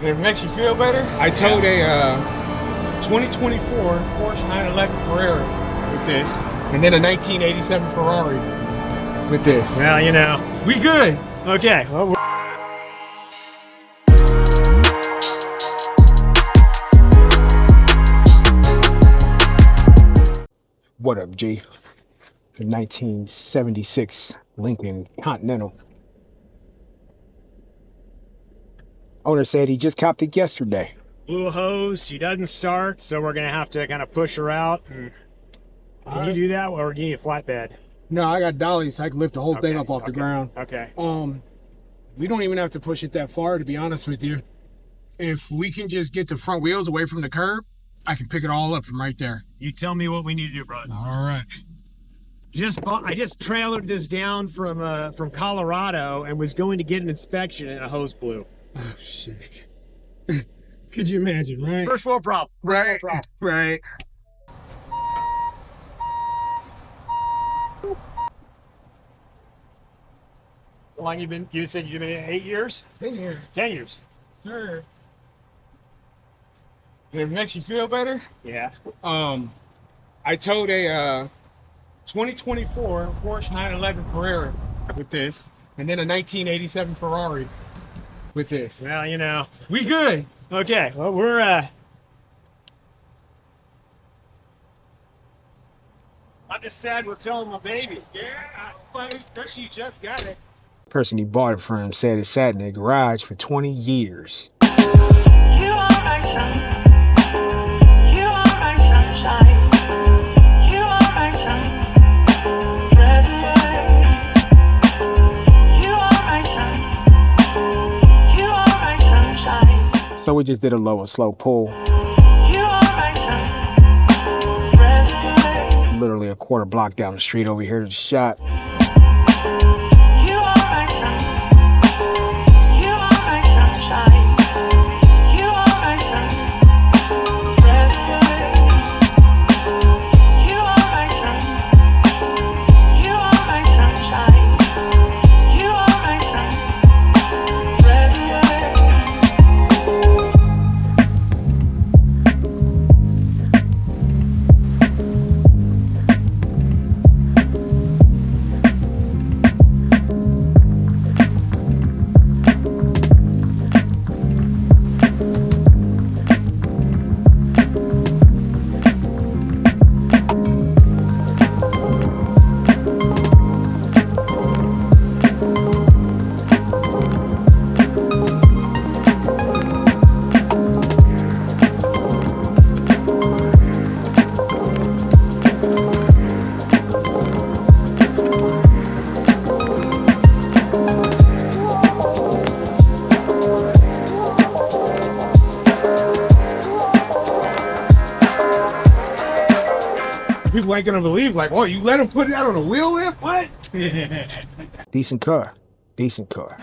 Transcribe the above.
If it makes you feel better, I towed a 2024 Porsche 911 Carrera with this, and then a 1987 Ferrari with this. Well, you know, We good. okay. Well, What up, G? The 1976 Lincoln Continental. Owner said he just copped it yesterday. blew a hose. She doesn't start, so we're gonna have to kind of push her out. Can you do that, or do you need a flatbed? No, I got dollies, so I can lift the whole thing up off the ground. Okay. We don't even have to push it that far, to be honest with you. If we can just get the front wheels away from the curb, I can pick it all up from right there. You tell me what we need to do, brother. All right. I just trailered this down from Colorado and was going to get an inspection, and a hose blew. Oh, shit. Could you imagine, right? First world problem. Right, right. How long you been? You said you've been 8 years? 10 years. 10 years. Sure. If it makes you feel better, Yeah. I towed a 2024 Porsche 911 Carrera with this, and then a 1987 Ferrari with this. Well, you know. We good. Okay. Well, we're I'm just sad we're telling my baby. Yeah, especially you just got it. The person he bought it from said it sat in the garage for 20 years. You are my sun. You are my sunshine. You are my sun. Red light. You are my sun. You are my sunshine. So we just did a low and slow pull, You are my sun. Red light. literally a quarter block down the street over here to the shop. You are my sun. You are my sunshine. You are my sun. Red light. You are my sun. You are my sunshine. You are my sun. Red light. People ain't gonna believe, like, oh, you let him put it out on a wheel lift? What? Decent car. Decent car.